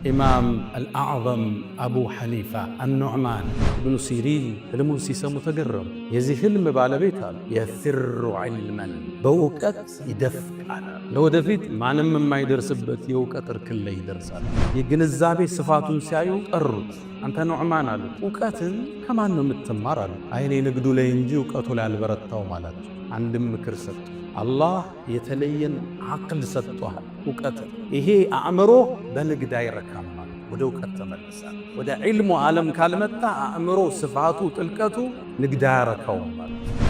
ኢማም አልአዕዘም አቡ ሐኒፋ አኑዕማን ኢብኑ ሲሪን ህልሙን ሲሰሙ ተገረሙ። የዚህ ህልም ባለቤት አሉ የፊሩ ዒልመን በእውቀት ይደፍቃል። ለወደፊት ማንም የማይደርስበት የእውቀት እርክል ላይ ይደርሳል። የግንዛቤ ስፋቱን ሲያዩ ጠሩት። አንተ ኑዕማን አሉ፣ እውቀትን ከማን ነው የምትማር አሉ። አይኔ ንግዱ ላይ እንጂ እውቀቱ ላይ አልበረታውም አላቸው። አንድም ምክር ሰጡ። አላህ የተለየን አቅል ሰጥቷል። እውቀት ይሄ አእምሮ በንግድ አይረካም። ወደ እውቀት ተመልሳል። ወደ ዒልሙ ዓለም ካልመጣ አእምሮ ስፋቱ ጥልቀቱ ንግድ አያረካውም።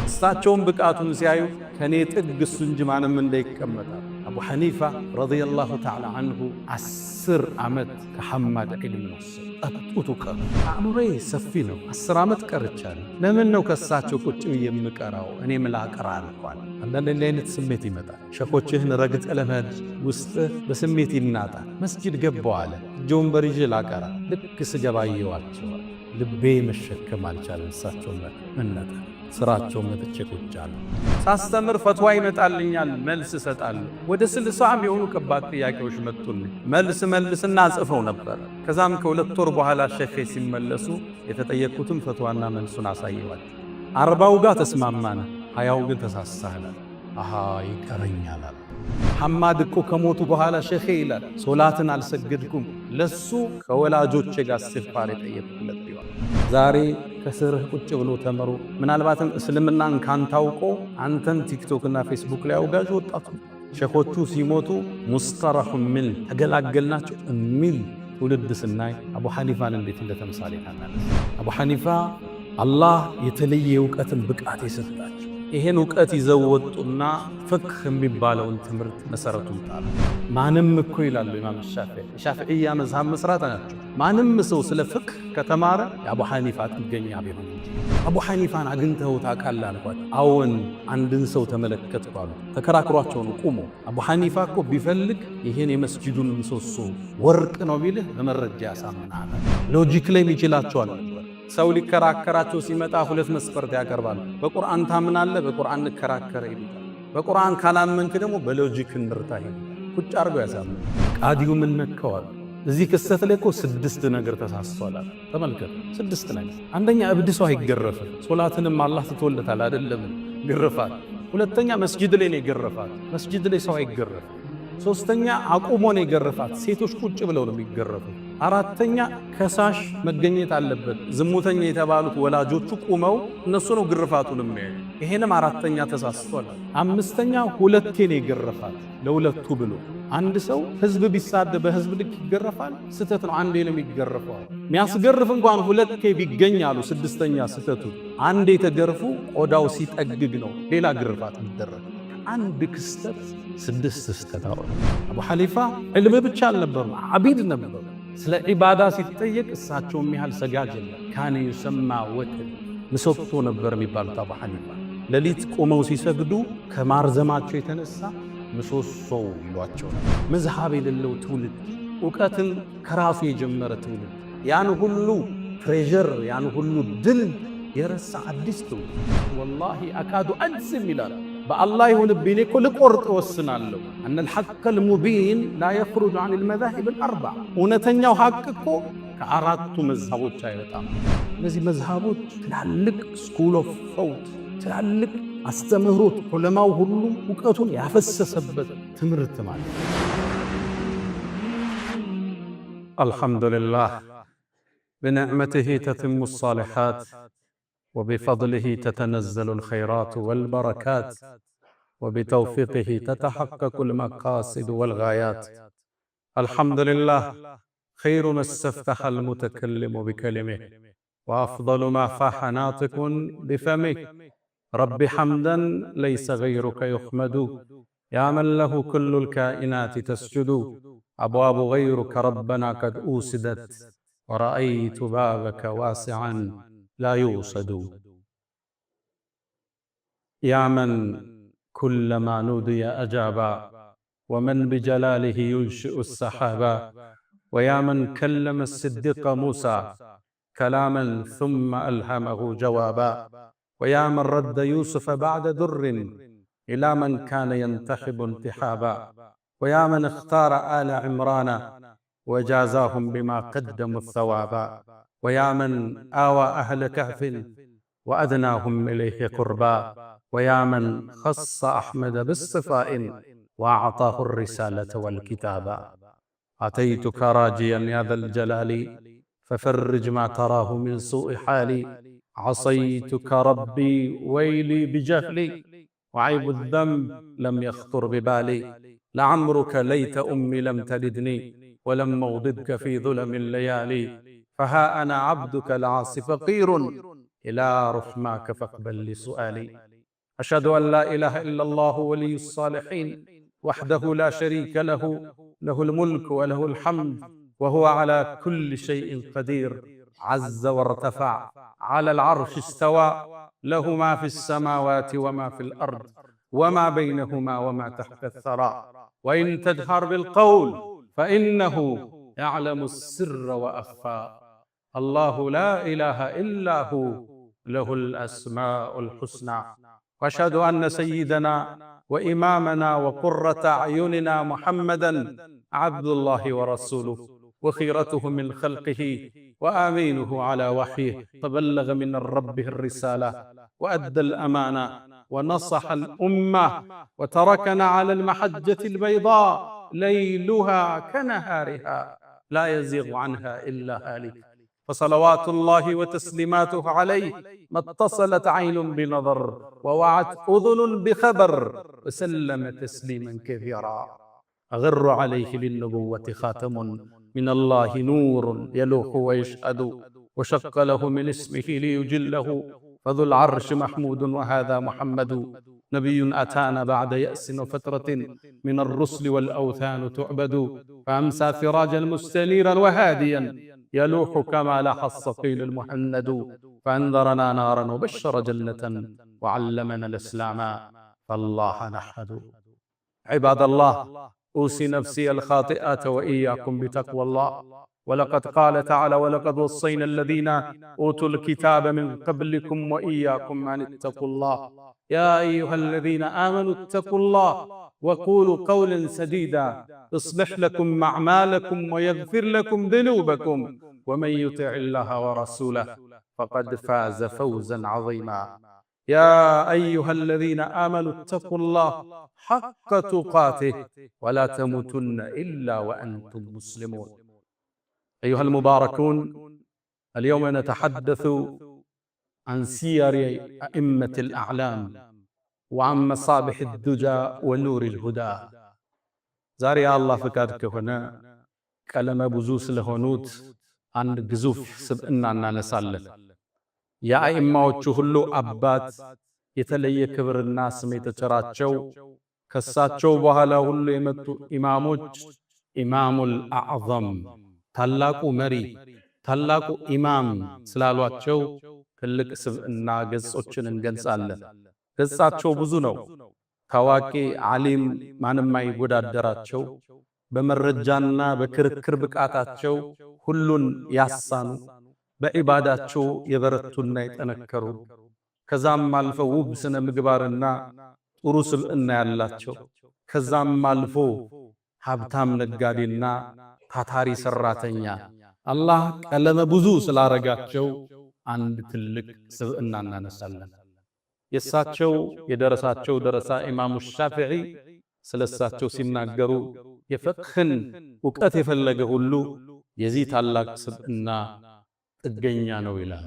እሳቸውን ብቃቱን ሲያዩ ከኔ ጥግ እሱ እንጂ ማንም እንዳይቀመጣል። አቡ ሐኒፋ ረዲየላሁ ተዓላ አንሁ 10 ዓመት ከሐማድ ዒልም ነው ጠጡት። እውቀቱ አእምሮዬ ሰፊ ነው። 10 ዓመት ቀርቻለሁ። ለምን ነው ከእሳቸው ቁጭ ብዬ የምቀራው? እኔም ላቀራ አልኳል። አንዳንድ እንዲህ አይነት ስሜት ይመጣል። ሸኾችህን ረግጠ ለመሄድ ውስጥ በስሜት ይናጣል። መስጂድ ገባው አለ እጆን በሪጅ ላቀራ ልክ ስገባ አየዋቸዋል። ልቤ መሸከም አልቻለም። እሳቸውን መነጠ ስራቸው መጥቼ ቁጭ አለ። ሳስተምር ፈትዋ ይመጣልኛል፣ መልስ እሰጣለሁ። ወደ 60 የሆኑ ከባድ ጥያቄዎች መጡልኝ። መልስና ጽፈው ነበር። ከዛም ከ2 ወር በኋላ ሸፌ ሲመለሱ የተጠየቁትን ፈትዋና መልሱን አሳየዋቸው። 40 ጋር ተስማማን፣ 20 ግን ተሳሳህናል። አሃ ይቀረኛል። ሐማድ እኮ ከሞቱ በኋላ ሸኼ ይላል ሶላትን አልሰገድኩም፣ ለሱ ከወላጆቼ ጋር እስትግፋር የጠየቅኩለት ቢሆን። ዛሬ ከስርህ ቁጭ ብሎ ተመሩ። ምናልባትም እስልምናን ካንታውቆ አንተን ቲክቶክና ፌስቡክ ላይ አውጋዥ ወጣቱ ሸኾቹ ሲሞቱ ሙስተራሑ ምን ተገላገልናቸው የሚል ትውልድ ስናይ አቡ ሐኒፋን እንዴት እንደተምሳሌ ታናለህ። አቡ ሐኒፋ አላህ የተለየ እውቀትን ብቃት የሰጣቸው ይሄን እውቀት ይዘው ወጡና ፍቅህ የሚባለውን ትምህርት መሰረቱን ጣሉ። ማንም እኮ ይላሉ ኢማም ሻፊዒያ መዝሃብ መስራት ናቸው። ማንም ሰው ስለ ፍቅህ ከተማረ የአቡ ሐኒፋ ጥገኛ ቢሆን እንጂ። አቡ ሐኒፋን አግኝተው ታውቃለህ አልኳት። አዎን አንድን ሰው ተመለከትኩ አሉ። ተከራክሯቸውን ቁሞ አቡ ሐኒፋ እኮ ቢፈልግ ይሄን የመስጂዱን ምሰሶ ወርቅ ነው ቢልህ በመረጃ ያሳምናል። ሎጂክ ላይ ይችላቸዋል። ሰው ሊከራከራቸው ሲመጣ 2 መስፈርት ያቀርባሉ። በቁርአን ታምናለህ፣ በቁርአን እንከራከረ ይሉታል። በቁርአን ካላመንክ ደግሞ በሎጂክ እንርታ ይሉታል። ቁጭ አድርገው ያሳምናል። ቃዲው ምን ነከዋል? እዚህ ክስተት ላይ እኮ 6 ነገር ተሳስቷል። ተመልከቱ፣ 6 ነገር። አንደኛ እብድ ሰው አይገረፍም። ሶላትንም አላህ ትቶለታል አይደለም? ግርፋት። ሁለተኛ መስጂድ ላይ ነው ይገረፋል። መስጂድ ላይ ሰው አይገረፍም። ሶስተኛ አቁሞ ነው ይገረፋት። ሴቶች ቁጭ ብለው ነው የሚገረፉት። አራተኛ ከሳሽ መገኘት አለበት። ዝሙተኛ የተባሉት ወላጆቹ ቁመው እነሱ ነው ግርፋቱን የሚያዩ። ይሄንም አራተኛ ተሳስቷል። አምስተኛ 2 ነው ይገረፋት ለሁለቱ ብሎ። አንድ ሰው ህዝብ ቢሳደ በህዝብ ልክ ይገረፋል? ስተት ነው። አንዴ ነው የሚገረፈው። የሚያስገርፍ እንኳን 2 ቢገኝ አሉ። 6ኛ ስተቱ አንዴ ተገርፉ ቆዳው ሲጠግግ ነው ሌላ ግርፋት የሚደረግ። አንድ ክስተት 6 ስተታው። አቡ ሐኒፋ ዕልም ብቻ አልነበሩም፣ ዓቢድ ነበሩ። ስለ ዒባዳ ሲጠየቅ እሳቸው የሚያህል ሰጋጅ የለም። ካነ ዩሰማ ወትር ምሰሶ ነበር የሚባሉት አቡ ሐኒፋ። ሌሊት ቆመው ሲሰግዱ ከማርዘማቸው የተነሳ ምሰሶው ይሏቸው። መዝሃብ የሌለው ትውልድ፣ እውቀትን ከራሱ የጀመረ ትውልድ፣ ያን ሁሉ ትሬዠር ያን ሁሉ ድል የረሳ አዲስ ትውልድ። ወላሂ አካዱ አጅዝም ይላል። በአላህ ይሁንብኝ እኮ ልቆርጥ ወስናለሁ። አነል ሐቀል ሙቢን ላ የኽሩጁ ዐኒል መዛሂብ አልአርበዓ። እውነተኛው ሐቅ እኮ ከ4ቱ መዝሃቦች አይወጣም። እነዚህ መዝሃቦች ትላልቅ ስኩል ኦፍ ቶት፣ ትላልቅ አስተምህሮት፣ ዑለማው ሁሉ እውቀቱን ያፈሰሰበት ትምህርት ማለት ነው። አልሐምዱሊላህ ብኒዕመቲሂ ተቲሙ ሷሊሓት وبفضله تتنزل الخيرات والبركات وبتوفيقه تتحقق المقاصد والغايات. الحمد لله خير ما استفتح المتكلم بكلمه وأفضل ما فاح ناطق بفمه. رب حمدا ليس غيرك يحمد يا من له كل الكائنات تسجد. أبواب غيرك ربنا قد أوسدت ورأيت بابك واسعا لا يوصد. يا من كلما نودي أجابا ومن بجلاله ينشئ السحابا. ويا من كلم الصديق موسى كلاما ثم ألهمه جوابا. ويا من رد يوسف بعد در إلى من كان ينتخب انتحابا. ويا من اختار آل عمران وجازاهم بما قدموا الثواب. ويا من آوى أهل كهف وأدناهم إليه قربا، ويا من خص أحمد بالصفاء وأعطاه الرسالة والكتابا. أتيتك راجيا يا ذا الجلال ففرج ما تراه من سوء حالي. عصيتك ربي ويلي بجهلي، وعيب الذنب لم يخطر ببالي. لعمرك ليت أمي لم تلدني، ولم موضدك في ظلم الليالي. فها أنا عبدك العاصي فقير إلى رحماك فاقبل لسؤالي. أشهد أن لا إله إلا الله ولي الصالحين وحده لا شريك له، له الملك وله الحمد وهو على كل شيء قدير. عز وارتفع، على العرش استوى، له ما في السماوات وما في الأرض وما بينهما وما تحت الثرى. وإن تجهر بالقول فإنه يعلم السر وأخفى. الله لا إله إلا هو، له الأسماء الحسنى. وأشهد أن سيدنا وإمامنا وقرة أعيننا محمدًا عبد الله ورسوله، وخيرته من خلقه وآمينه على وحيه. فبلغ من ربه الرسالة وأدى الأمانة ونصح الأمة، وتركنا على المحجة البيضاء ليلها كنهارها لا يزيغ عنها إلا هالك. فصلوات الله وتسليماته عليه ما اتصلت عين بنظر ووعت أذن بخبر، وسلم تسليما كثيرا. أغر عليه للنبوة خاتم من الله، نور يلوح ويشهد، وشق له من اسمه ليجله. فذو العرش محمود وهذا محمد، نبي أتانا بعد يأس وفترة من الرسل والأوثان تعبد. فأمسى سراجا مستنيرا وهاديا يلوح كما لاح الصقيل المهند. فأنذرنا نارا وبشر جنة وعلمنا الإسلام، فالله نحمد. عباد الله، أوصي نفسي الخاطئة وإياكم بتقوى الله. ولقد قال تعالى: ولقد وصينا الذين أوتوا الكتاب من قبلكم وإياكم أن اتقوا الله. يا أيها الذين آمنوا اتقوا الله وقولوا قولا سديدا يصلح لكم أعمالكم ويغفر لكم ذنوبكم، ومن يطع الله ورسوله فقد فاز فوزا عظيما. يا أيها الذين آمنوا اتقوا الله حق تقاته ولا تموتن إلا وأنتم مسلمون. أيها المباركون، اليوم نتحدث عن سير أئمة الأعلام وعن مصابح الدجى ونور الهدى. زاري الله فكادك هنا كلمة بزوس لهونوت عن جزوف سبقنا نسالة. يا أئمة ሁሉ አባት የተለየ ክብርና ስም የተቸራቸው ከሳቸው በኋላ ሁሉ የመጡ ኢማሞች ኢማሙል አዕዘም ታላቁ መሪ ታላቁ ኢማም ስላሏቸው ትልቅ ስብዕና ገጾችን እንገልጻለን። ገጻቸው ብዙ ነው። ታዋቂ ዓሊም ማንም አይወዳደራቸው፣ በመረጃና በክርክር ብቃታቸው ሁሉን ያሳኑ፣ በዒባዳቸው የበረቱና የጠነከሩ፣ ከዛም አልፈው ውብ ስነ ምግባርና ጥሩ ስብዕና ያላቸው፣ ከዛም አልፎ ሀብታም ነጋዴና ታታሪ ሰራተኛ አላህ ቀለመ ብዙ ስላረጋቸው አንድ ትልቅ ስብዕና እናነሳለን። የሳቸው የደረሳቸው ደረሳ ኢማሙ ሻፊዒ ስለሳቸው ሲናገሩ የፍቅህን ዕውቀት የፈለገ ሁሉ የዚህ ታላቅ ስብዕና ጥገኛ ነው ይላል።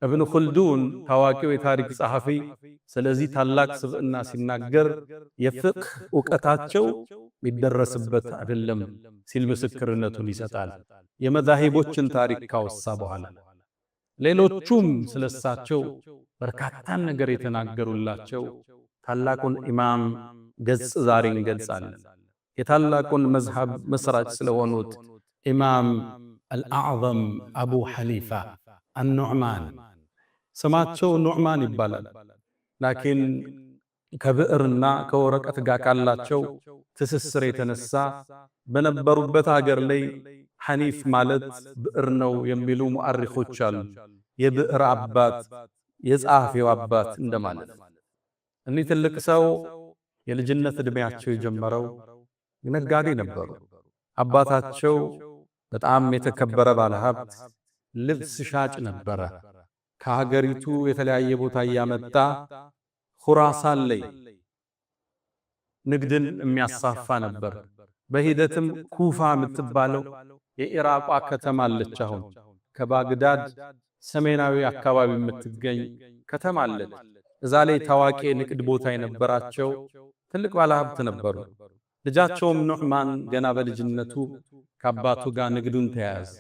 እብኑ ኹልዱን ታዋቂው የታሪክ ጸሐፊ ስለዚህ ታላቅ ስብዕና ሲናገር የፍቅህ ዕውቀታቸው የሚደረስበት አይደለም ሲል ምስክርነቱን ይሰጣል። የመዛሂቦችን ታሪክ ካወሳ በኋላ ሌሎቹም ስለሳቸው በርካታን ነገር የተናገሩላቸው ታላቁን ኢማም ገጽ ዛሬ እንገልጻለን። የታላቁን መዝሐብ መስራች ስለሆኑት ኢማም አልአዕዘም አቡ ሐኒፋ አኑዕማን። ስማቸው ኑዕማን ይባላል። ላኪን ከብዕርና ከወረቀት ጋር ካላቸው ትስስር የተነሳ በነበሩበት ሀገር ላይ ሐኒፍ ማለት ብዕር ነው የሚሉ ሙአሪኾች አሉ። የብዕር አባት፣ የጸሐፊው አባት እንደማለት። እኒህ ትልቅ ሰው የልጅነት ዕድሜያቸው የጀመረው ነጋዴ ነበሩ። አባታቸው በጣም የተከበረ ባለሀብት ልብስ ሻጭ ነበረ። ከሀገሪቱ የተለያየ ቦታ እያመጣ ኹራሳን ላይ ንግድን የሚያሳፋ ነበር። በሂደትም ኩፋ የምትባለው የኢራቋ ከተማ አለች። አሁን ከባግዳድ ሰሜናዊ አካባቢ የምትገኝ ከተማ አለች። እዛ ላይ ታዋቂ ንግድ ቦታ የነበራቸው ትልቅ ባለሀብት ነበሩ። ልጃቸውም ኑዕማን ገና በልጅነቱ ከአባቱ ጋር ንግዱን ተያያዘ።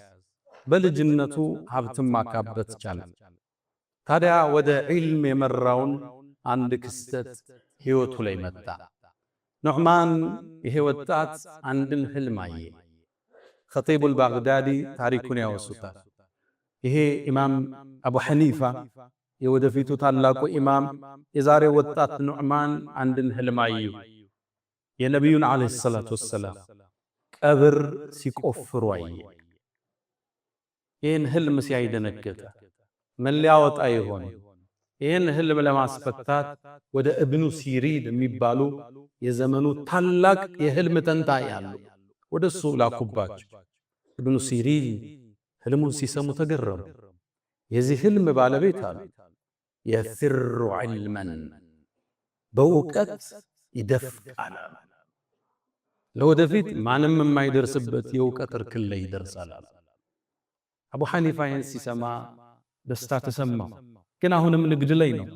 በልጅነቱ ሀብትም ማካበት ቻለ። ታዲያ ወደ ዒልም የመራውን አንድ ክስተት ሕይወቱ ላይ መጣ። ኑዕማን ይሄ ወጣት አንድን ህልም አየ። ኸጢቡል ባግዳዲ ታሪኩን ያወሱታል። ይሄ ኢማም አቡ ሐኒፋ የወደፊቱ ታላቁ ኢማም የዛሬ ወጣት ኑዕማን አንድን ህልም አዩ። የነቢዩን ዓለይሂ ሰላቱ ወሰላም ቀብር ሲቆፍሩ አየ። ይህን ህልም ሲያይደነገጠ ምን ሊያወጣ ይሆን? ይህን ህልም ለማስፈታት ወደ እብኑ ሲሪን የሚባሉ የዘመኑ ታላቅ የህልም ተንታኝ አሉ። ወደ እሱ ላኩባቸው። እብኑ ሲሪን ህልሙን ሲሰሙ ተገረሙ። የዚህ ህልም ባለቤት አሉ የፊሩ ዒልመን በእውቀት ይደፍቃል። ለወደፊት ማንም የማይደርስበት የእውቀት እርክል ላይ ይደርሳል። አቡ ሐኒፋ ይህን ሲሰማ ደስታ ተሰማው። ግን አሁንም ንግድ ላይ ነው።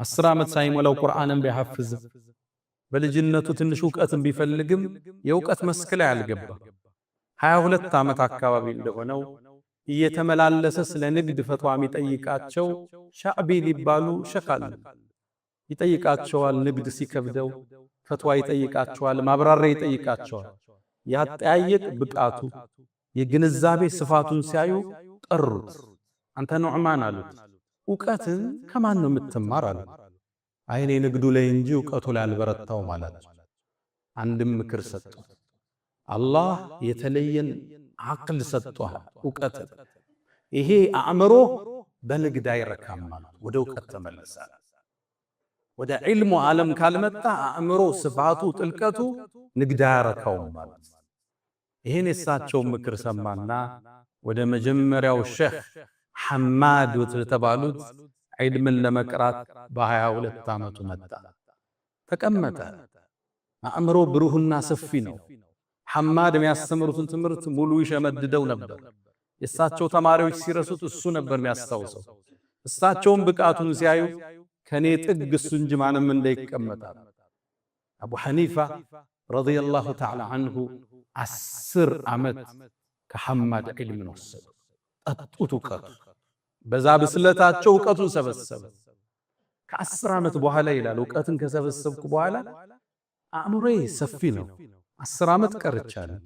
10 ዓመት ሳይሞላው ቁርአንን ቢያሐፍዝ በልጅነቱ ትንሽ ዕውቀትን ቢፈልግም የእውቀት መስክ ላይ አልገባ። 22 ዓመት አካባቢ እንደሆነው እየተመላለሰ ስለ ንግድ ፈትዋ የሚጠይቃቸው ሻዕቢ ሊባሉ ሸኻል ይጠይቃቸዋል። ንግድ ሲከብደው ፈትዋ ይጠይቃቸዋል፣ ማብራሪያ ይጠይቃቸዋል። ያጠያየቅ ብቃቱ የግንዛቤ ስፋቱን ሲያዩ ጠሩት። አንተ ኑዕማን አሉት፣ ዕውቀትን ከማን ነው የምትማር አሉት። አይኔ ንግዱ ላይ እንጂ ዕውቀቱ ላይ አልበረታው ማለት። አንድም ምክር ሰጡት። አላህ የተለየን አቅል ሰጥቷል፣ ዕውቀት። ይሄ አእምሮ በንግድ አይረካም ማለት ወደ ዕውቀት ተመለሳል። ወደ ዒልሙ ዓለም ካልመጣ አእምሮ ስፋቱ ጥልቀቱ ንግድ አያረካውም ማለት። ይህን የሳቸውን ምክር ሰማና ወደ መጀመሪያው ሼኽ ሐማድ የተባሉት ዒልምን ለመቅራት በ22 ዓመቱ መጣ። ተቀመጠ። አእምሮ ብሩህና ሰፊ ነው። ሐማድ የሚያስተምሩትን ትምህርት ሙሉ ይሸመድደው ነበር። የእሳቸው ተማሪዎች ሲረሱት እሱ ነበር የሚያስታውሰው። እሳቸውን ብቃቱን ሲያዩ ከኔ ጥግ እሱ እንጂ ማንም እንዳይቀመጣል። አቡ ሐኒፋ ረዲየላሁ ተዓላ አንሁ 10 ዓመት ከሐማድ ዒልምን ወሰዱ። ጠጡት ዕውቀቱ። በዛ ብስለታቸው ዕውቀቱን ሰበሰበ። ከ10 ዓመት በኋላ ይላል ዕውቀትን ከሰበሰብኩ በኋላ አእምሮዬ ሰፊ ነው። 10 ዓመት ቀርቻለሁ።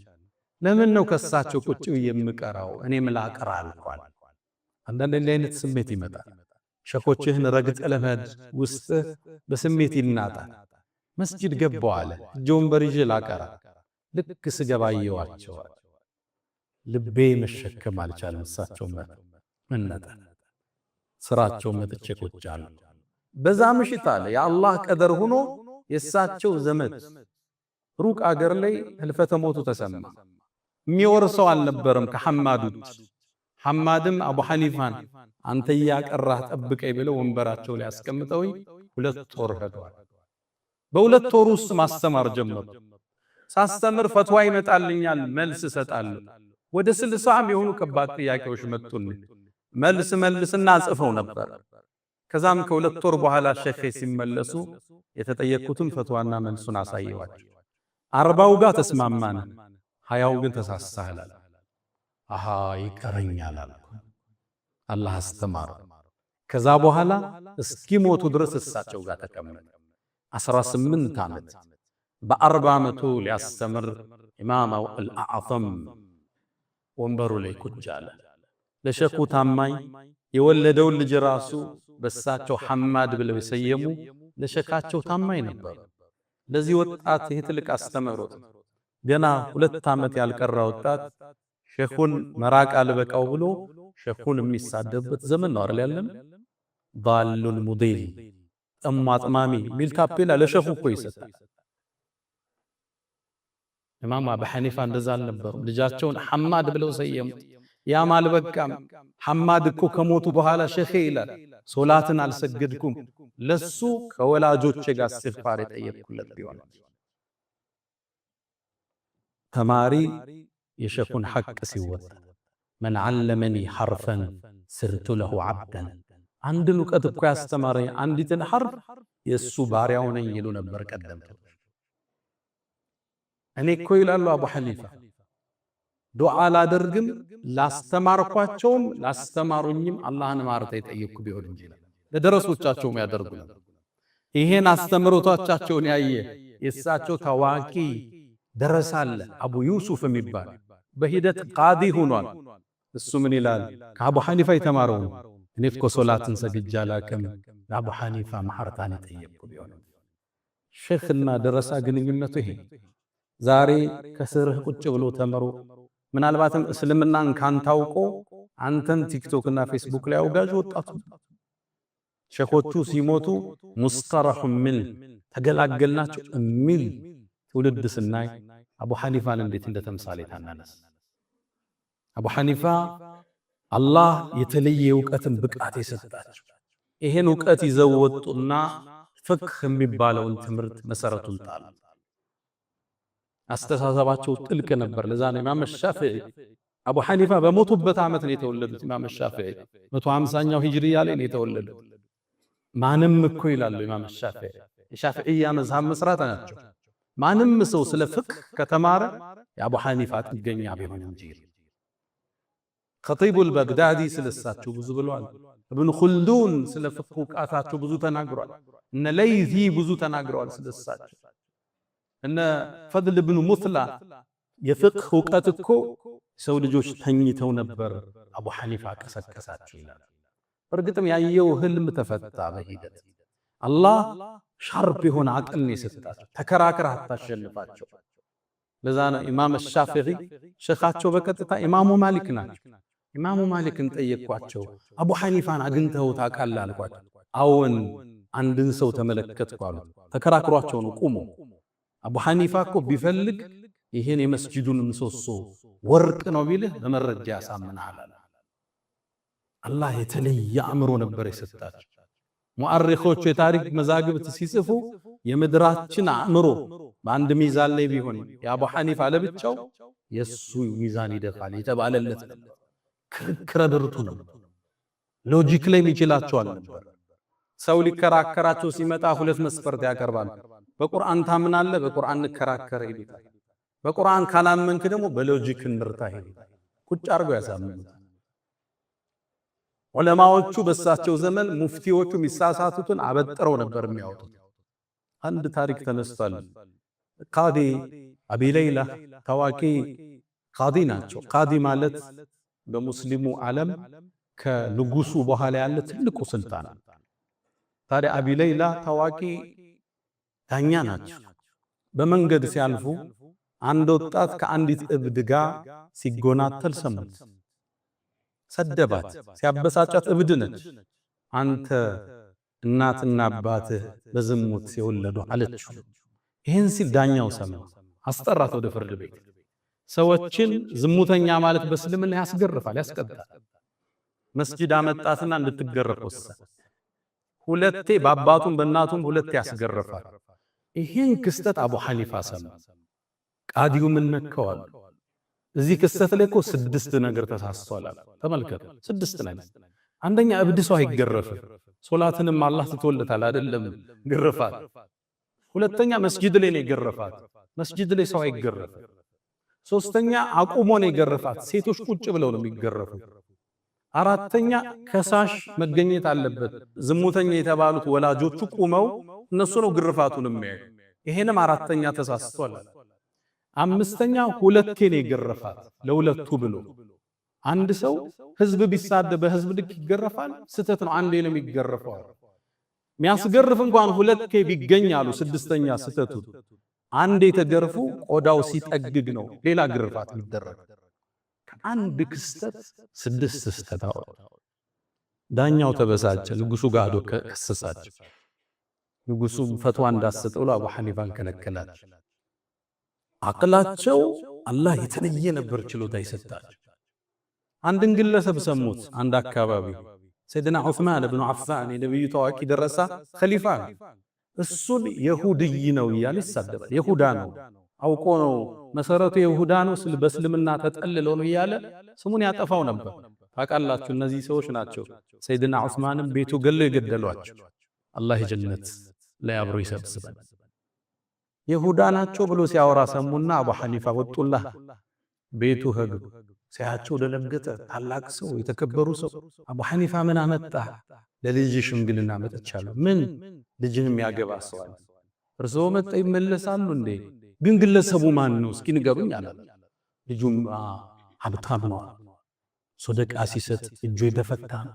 ለምን ነው ከሳቸው ቁጭ ብዬ የምቀራው? እኔም ላቀራ አልኳል። አንዳንድ እንዲህ አይነት ስሜት ይመጣል። ሸኾችህን ረግጠ ለመሄድ ውስጥ በስሜት ይናጣል። መስጂድ ገባው አለ እጆን በሪጅ ላቀራ። ልክ ስገባ አየዋቸዋል። ልቤ መሸከም አልቻለም። እሳቸው መነጠ። ስራቸው መጥቼ ቁጭ አለ። በዛ ምሽት አለ የአላህ ቀደር ሆኖ የእሳቸው ዘመድ ሩቅ አገር ላይ ህልፈተ ሞቱ ተሰማ። የሚወርሰው አልነበረም ከሐማድ ውጭ። ሐማድም አቡ ሐኒፋን አንተ ያቀራህ ጠብቀኝ ብለው ወንበራቸው ላይ አስቀምጠውኝ 2 ወር ሄዷል። በ2 ወር ውስጥ ማስተማር ጀመሩ። ሳስተምር ፈትዋ ይመጣልኛል፣ መልስ እሰጣለሁ። ወደ 60 የሆኑ ከባድ ጥያቄዎች መጡልኝ። መልስና ጽፈው ነበር። ከዛም ከ2 ወር በኋላ ሼኽ ሲመለሱ የተጠየቁትን ፈትዋና መልሱን አሳየዋቸው። 40ው ጋር ተስማማን፣ 20ው ግን ተሳሳህል። አሃ ይቀረኛል አልኩ። አላህ አስተማረ። ከዛ በኋላ እስኪሞቱ ድረስ እሳቸው ጋር ተቀመጠ። 18 ዓመት። በ40 ዓመቱ ሊያስተምር ኢማም አልአዕዘም ወንበሩ ላይ ቁጭ አለ። ለሸኹ ታማኝ የወለደውን ልጅ ራሱ በሳቸው ሐማድ ብለው የሰየሙ ለሸኻቸው ታማኝ ነበር። ለዚህ ወጣት ይሄ ትልቅ አስተምሮት ገና 2 ዓመት ያልቀራ ወጣት ሸኹን መራቅ አልበቃው ብሎ ሸኹን የሚሳደብበት ዘመን ነው አይደል ያለን። ዳሉል ሙዲል ጠማጥማሚ ሚል ታፔላ ለሸኹ እኮ ይሰጣል። ኢማም አቡ ሐኒፋ እንደዛ አልነበሩም። ልጃቸውን ሐማድ ብለው ሰየሙት። ያም አልበቃም። ሐማድ እኮ ከሞቱ በኋላ ሼኼ ይላል ሶላትን አልሰገድኩም ለሱ ከወላጆቼ ጋር እስትግፋር የጠየቅኩለት ቢሆን። ተማሪ የሼኹን ሐቅ ሲወጣ መን ዐለመኒ ሐርፈን ስርቱ ለሁ ዐብደን፣ አንድን እውቀት እኮ ያስተማረኝ አንዲትን ሐርፍ የእሱ ባሪያው ነኝ ይሉ ነበር ቀደምት። እኔ እኮ ይላሉ አቡ ሐኒፋ ዱዓ ላደርግም ላስተማርኳቸውም ላስተማሩኝም አላህን ማርታ የጠየቅኩ ቢሆን እንጂ ለደረሶቻቸውም ያደርጉ ነበር። ይሄን አስተምሮታቸውን ያየ የእሳቸው ታዋቂ ደረሳ አለ አቡ ዩሱፍ የሚባል በሂደት ቃዲ ሆኗል። እሱ ምን ይላል? ከአቡ ሐኒፋ የተማረው እኔ እኮ ሶላትን ሰግጄ አላቅም ለአቡ ሐኒፋ ማህርታን የጠየቅኩ ቢሆን። ሼኽና ደረሳ ግንኙነቱ ይሄ ዛሬ ከስርህ ቁጭ ብሎ ተመሮ ምናልባትም እስልምናን ካንታውቆ አንተን ቲክቶክ እና ፌስቡክ ላይ አውጋዥ ወጣቱ ሼኾቹ ሲሞቱ ሙስጠረሑ ምን ተገላገልናቸው የሚል ትውልድ ስናይ አቡ ሐኒፋን እንዴት እንደተምሳሌ ታናነስ። አቡ ሐኒፋ አላህ የተለየ ዕውቀትን ብቃት የሰጣቸው ይሄን ዕውቀት ይዘው ወጡና ፍቅህ የሚባለውን ትምህርት መሰረቱን ጣሉ። አስተሳሰባቸው ጥልቅ ነበር። ለዛ ነው ኢማም ሻፊዒ አቡ ሐኒፋ በሞቱበት ዓመት ነው የተወለዱት። ኢማም ሻፊዒ 150ኛው ሂጅሪያ ላይ ነው የተወለዱት። ማንም እኮ ይላሉ ኢማም ሻፊዒ የሻፊዒያ መዝሐብ መስራት ናቸው። ማንም ሰው ስለ ፍቅህ ከተማረ የአቡ ሐኒፋ ጥገኛ ቢሆን እንጂ። ኸጢቡል በግዳዲ ስለሳቸው ብዙ ብለዋል። ኢብኑ ኹልዱን ስለ ፍቅህ ዕውቀታቸው ብዙ ተናግሯል። እነ ለይዚ ብዙ ተናግረዋል ስለሳቸው። እነ ፈድል ብኑ ሙስላ የፍቅህ ዕውቀት እኮ ሰው ልጆች ተኝተው ነበር አቡ ሐኒፋ ቀሰቀሳቸው ይላል። በእርግጥም ያየው ህልም ተፈታ በሂደት። አላህ ሻርፕ የሆነ አቅል ነው የሰጣቸው። ተከራክረህ አታሸንፋቸው። ለዛ ነው ኢማም ሻፊዒ ሼኻቸው በቀጥታ ኢማሙ ማሊክ ናቸው። ኢማሙ ማሊክን ጠየቅኳቸው፣ አቡ ሐኒፋን አግኝተው ታውቃለህ አልኳቸው። አዎን አንድን ሰው ተመለከትኩ አሉ። ተከራክሯቸው ነው ቁሞ። አቡ ሐኒፋ እኮ ቢፈልግ ይሄን የመስጂዱን ምሰሶ ወርቅ ነው ቢልህ በመረጃ ያሳምናል። አላህ የተለየ አእምሮ ነበር የሰጣቸው። ሙአሪኾቹ የታሪክ መዛግብት ሲጽፉ የምድራችን አእምሮ በአንድ ሚዛን ላይ ቢሆን የአቡ ሐኒፋ ለብቻው የሱ ሚዛን ይደፋል የተባለለት ነበር። ክርክረ ብርቱ ነው። ሎጂክ ላይ የሚችላቸው አልነበር። ሰው ሊከራከራቸው ሲመጣ ሁለት መስፈርት ያቀርባል። በቁርአን ታምናለህ፣ በቁርአን እንከራከር ይሉታል። በቁርአን ካላመንክ ደግሞ በሎጂክ እንርታ ይሉታል። ቁጭ አድርገው ያሳምኑታል። ዑለማዎቹ በሳቸው ዘመን ሙፍቲዎቹ የሚሳሳቱትን አበጥረው ነበር የሚያወጡት። አንድ ታሪክ ተነስቷል። ቃዲ አቢ ለይላ ታዋቂ ቃዲ ናቸው። ቃዲ ማለት በሙስሊሙ ዓለም ከንጉሱ በኋላ ያለ ትልቁ ስልጣን። ታዲያ አቢ ለይላ ታዋቂ ዳኛ ናቸው። በመንገድ ሲያልፉ አንድ ወጣት ከአንዲት እብድ ጋር ሲጎናተል ሰሙት። ሰደባት። ሲያበሳጫት እብድ ነች። አንተ እናትና አባትህ በዝሙት ሲወለዱ አለችው። ይህን ሲል ዳኛው ሰማ። አስጠራት ወደ ፍርድ ቤት። ሰዎችን ዝሙተኛ ማለት በእስልምና ያስገርፋል፣ ያስቀጣል። መስጂድ አመጣትና እንድትገረፍ ወሰነ። ሁለቴ በአባቱም በእናቱም ሁለቴ ያስገርፋል። ይህን ክስተት አቡ ሐኒፋ ሰማ። ቃዲው ምን ነከዋል? እዚህ ክስተት ላይ እኮ 6 ነገር ተሳስቷል። ተመልከቱ፣ 6 ነገር። አንደኛ እብድ ሰው አይገረፍም። ሶላትንም አላህ ትቶለታል አይደለም ግርፋት። ሁለተኛ መስጂድ ላይ ነው የገረፋት። መስጂድ ላይ ሰው አይገረፍም። ሶስተኛ አቁሞ ነው የገረፋት። ሴቶች ቁጭ ብለው ነው የሚገረፉት። አራተኛ ከሳሽ መገኘት አለበት። ዝሙተኛ የተባሉት ወላጆቹ ቁመው እነሱ ነው ግርፋቱን የሚያዩ። ይሄንም አራተኛ ተሳስቷል። አምስተኛ ሁለቴ ነው የገረፋት ለሁለቱ ብሎ። አንድ ሰው ህዝብ ቢሳደብ በህዝብ ልክ ይገረፋል? ስተት ነው። አንዴ ነው የሚገረፈው። የሚያስገርፍ እንኳን ሁለቴ ቢገኝ አሉ። ስድስተኛ ስተቱ አንዴ ተገርፉ ቆዳው ሲጠግግ ነው ሌላ ግርፋት የሚደረግ። ከአንድ ክስተት 6 ስተት አወጣ። ዳኛው ተበሳጨ። ንጉሱ ጋር ሄዶ ከሰሳቸው። ንጉሱ ፈትዋ እንዳሰጠው አቡ ሐኒፋን ከለከላቸው። አቅላቸው አላህ የተለየ ነበር ችሎታ ይሰጣቸው። አንድን ግለሰብ ሰሙት። አንድ አካባቢ ሰይድና ዑስማን ብኑ ዓፋን የነቢዩ ታዋቂ ደረሳ ኸሊፋ እሱን የሁድይ ነው እያለ ይሳደባል። የሁዳ ነው አውቆ ነው መሰረቱ የሁዳ ነው በእስልምና ተጠልለው ነው እያለ ስሙን ያጠፋው ነበር። ታውቃላችሁ እነዚህ ሰዎች ናቸው ሰይድና ዑስማንም ቤቱ ገለው የገደሏቸው። አላህ የጀነት ላይ አብሮ ይሰብስበን። የሁዳ ናቸው ብሎ ሲያወራ ሰሙና አቡ ሐኒፋ ወጡላህ ቤቱ ሄዱ። ሲያቸው ደነገጠ። ታላቅ ሰው የተከበሩ ሰው አቡ ሐኒፋ ምን አመጣ? ለልጅ ሽምግልና መጥቻለሁ። ምን ልጅህም ያገባ ሰው አለ። እርስዎ መጣ ይመለሳሉ እንዴ? ግን ግለሰቡ ማን ነው እስኪ ንገሩኝ አለ። ልጁም ሀብታም ነው፣ ሶደቃ ሲሰጥ እጁ የተፈታ ነው፣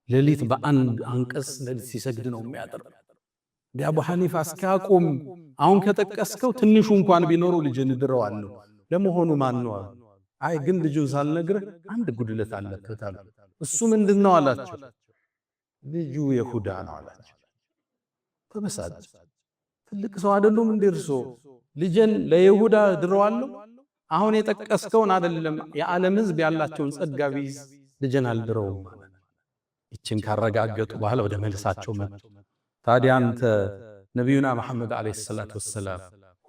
ሌሊት በአንድ አንቀጽ ሌሊት ሲሰግድ ነው የሚያደር። አቡ ሐኒፋ እስኪያቆም አሁን ከጠቀስከው ትንሹ እንኳን ቢኖሩ ልጅን ድረዋለሁ። ለመሆኑ ማን ነው? አይ ግን ልጁን ሳልነግርህ አንድ ጉድለት አለበት አሉ። እሱ ምንድነው አላቸው። ልጁ የሁዳ ነው አላቸው። ተበሳጭ። ትልቅ ሰው አይደሉም እንዴ እርሶ? ልጅን ለይሁዳ ድረዋለሁ? አሁን የጠቀስከውን አይደለም የዓለም ሕዝብ ያላቸውን ጸጋ ቢይዝ ልጅን አልድረውም ማለት። ይችን ካረጋገጡ በኋላ ወደ መልሳቸው መጡ። ታዲያ አንተ ነቢዩና መሐመድ ዓለይሂ ሰላቱ ወሰላም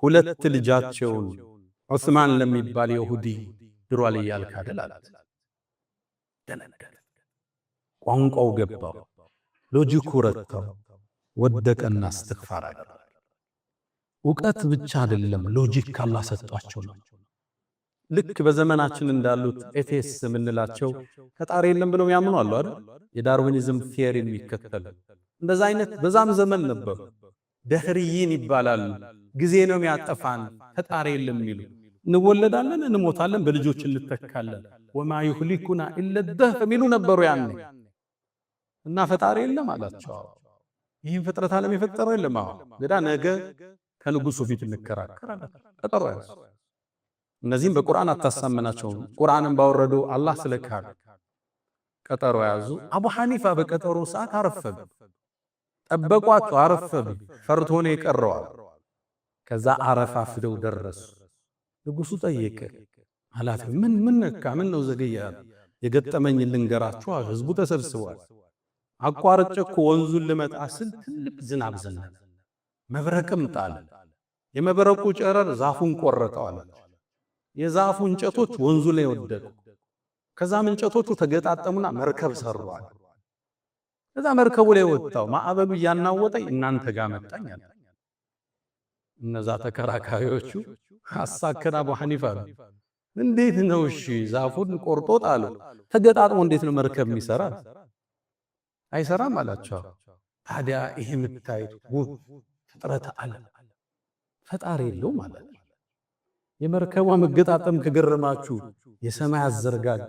ሁለት ልጃቸውን ዑስማን ለሚባል ይሁዲ ድሯል እያልክ አይደል አላት። ደነገጠ። ቋንቋው ገባው፣ ሎጂኩ ረታው፣ ወደቀና እስትግፋር አደረገ። እውቀት ብቻ አይደለም ሎጂክ ካላህ ሰጧቸው ነው። ልክ በዘመናችን እንዳሉት ኤቴስ የምንላቸው ፈጣሪ የለም ብለው ያምኑ አሉ አይደል? የዳርዊኒዝም ቲዮሪ የሚከተሉ እንደዛ አይነት በዛም ዘመን ነበሩ። ደህርይን ይባላሉ። ጊዜ ነው የሚያጠፋን፣ ፈጣሪ የለም የሚሉ እንወለዳለን፣ እንሞታለን፣ በልጆች እንተካለን፣ ወማ ይህሊኩና ኢለ ደህር የሚሉ ነበሩ ያኔ። እና ፈጣሪ የለም አላቸው። ይህን ፍጥረት ዓለም የፈጠረው የለም። ገዳ ነገ ከንጉሱ ፊት እንከራከራለን። ቀጠሮ ያዙ። እነዚህም በቁርአን አታሳመናቸውም። ቁርአንን ባወረዱ አላህ ስለካዱ ቀጠሮ ያዙ። አቡ ሐኒፋ በቀጠሮ ሰዓት አረፈዱ። ጠበቋቸው፣ አረፈዱ። ፈርቶ ነው የቀረዋል። ከዛ አረፋፍደው ደረሱ። ንጉሱ ጠየቀ። ኃላፊ ምን ነካ? ምን ነው ዘገየ? የገጠመኝ ልንገራችሁ። ህዝቡ ተሰብስቧል። አቋርጬ እኮ ወንዙን ልመጣ ስል ትልቅ ዝናብ ዘነበ፣ መብረቅም ጣለ። የመብረቁ ጨረር ዛፉን ቆረጠው አለ። የዛፉ እንጨቶች ወንዙ ላይ ወደቁ። ከዛም እንጨቶቹ ተገጣጠሙና መርከብ ሰሩዋል። ከዛ መርከቡ ላይ ወጣው፣ ማዕበሉ እያናወጠኝ እናንተ ጋር መጣኝ አለ። እነዛ ተከራካሪዎቹ አሳከና አቡ ሐኒፋ እንዴት ነው እሺ ዛፉን ቆርጦ ጣሉ፣ ተገጣጥሞ እንዴት ነው መርከብ የሚሰራ? አይሰራም አላቸው። ታዲያ ይሄ የምታዩት ፍጥረት ዓለም ፈጣሪ የለው ማለት ነው። የመርከቧ መገጣጠም ከገረማችሁ የሰማይ አዘርጋግ፣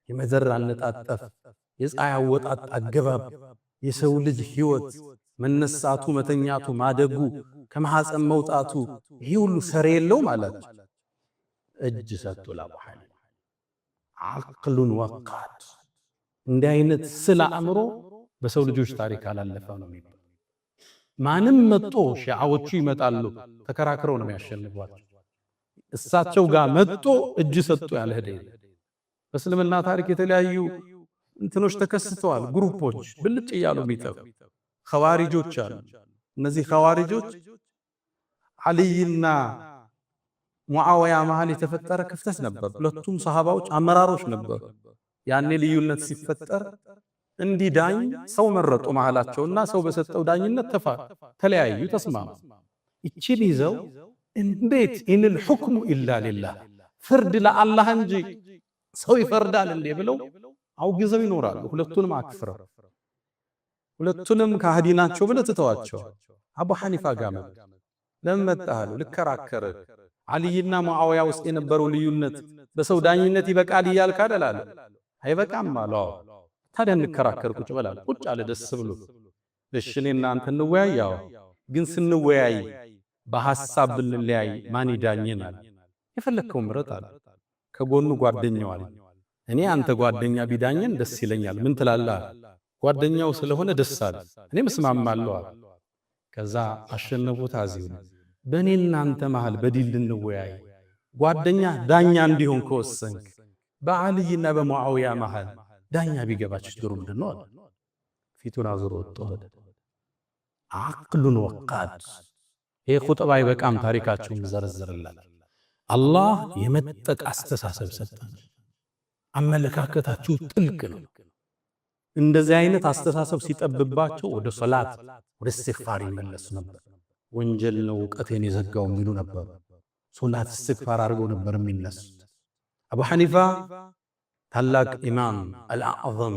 የመዘር አነጣጠፍ፣ የፀሐይ አወጣጥ አገባብ፣ የሰው ልጅ ህይወት መነሳቱ፣ መተኛቱ፣ ማደጉ፣ ከማህፀን መውጣቱ ይሄ ሁሉ ሰር የለው ማለት ነው። እጅ ሰጥቶ ለአቡ ሐኒፋ አቅሉን ወቃድ። እንዲህ አይነት ስለ አእምሮ በሰው ልጆች ታሪክ አላለፈ ነው የሚባለው። ማንም መጥቶ ሺዓዎቹ ይመጣሉ፣ ተከራክረው ነው የሚያሸንፏቸው። እሳቸው ጋር መጥቶ እጅ ሰጥቶ ያለ ሄደ። በእስልምና ታሪክ የተለያዩ እንትኖች ተከስተዋል። ግሩፖች ብልጭ እያሉ የሚጠፉ ኸዋሪጆች አሉ። እነዚህ ኸዋሪጆች አልይና ሙዓወያ መሃል የተፈጠረ ክፍተት ነበር። ሁለቱም ሰሃባዎች አመራሮች ነበሩ። ያኔ ልዩነት ሲፈጠር እንዲዳኝ ሰው መረጡ መሃላቸውና ሰው በሰጠው ዳኝነት ተለያዩ፣ ተስማሙ። ይችን ይዘው እንዴት ኢንል ሁክሙ ኢላ ሊላህ ፍርድ ለአላህ እንጂ ሰው ይፈርዳል እንዴ ብለው አውግዘው ይኖራሉ። ሁለቱንም አክፍረው ሁለቱንም ከሃዲ ናቸው ብለው ትተዋቸው አቡ ሐኒፋ ጋር መጡ። ለምን መጣህ? ልከራከር። አልይና ሙዓዊያ ውስጥ የነበረው ልዩነት በሰው ዳኝነት ይበቃል እያልክ አይደል አለ። አይበቃም አለው። ታዲያ እንከራከር፣ ቁጭ በላል። ቁጭ አለ ደስ ብሎ። እሺ እኔ እናንተ እንወያያው፣ ግን ስንወያይ በሐሳብ ብንለያይ ማን ይዳኘናል? የፈለከው ምረጥ አለ። ከጎኑ ጓደኛው አለ። እኔ አንተ ጓደኛ ቢዳኘን ደስ ይለኛል፣ ምን ትላለህ? ጓደኛው ስለሆነ ደስ አለ። እኔ መስማማለሁ አለ። ከዛ አሸነፉት። አዚው በእኔና አንተ መሃል በዲል ልንወያይ ጓደኛ ዳኛ እንዲሆን ከወሰንክ በዓልይና በሙዓውያ መሃል ዳኛ ቢገባ ችግሩ ምንድን ነው? ፊቱን አዙሮ ወጥቶ ሄደ። ዓቅሉን ወቃድ። ይሄ ኹጥባ ይበቃም፣ ታሪካቸውን ዘረዝርላል። አላህ የመጠቅ አስተሳሰብ ሰጠን። አመለካከታችሁ ጥልቅ ነው። እንደዚህ አይነት አስተሳሰብ ሲጠብባቸው ወደ ሶላት ወደ እስትግፋር ይመለሱ ነበር። ወንጀል ነው እውቀቴን የዘጋው የሚሉ ነበር። ሶላት እስትግፋር አድርገው ነበር የሚነሱት። አቡ ሐኒፋ ታላቅ ኢማም አልአዕዘም፣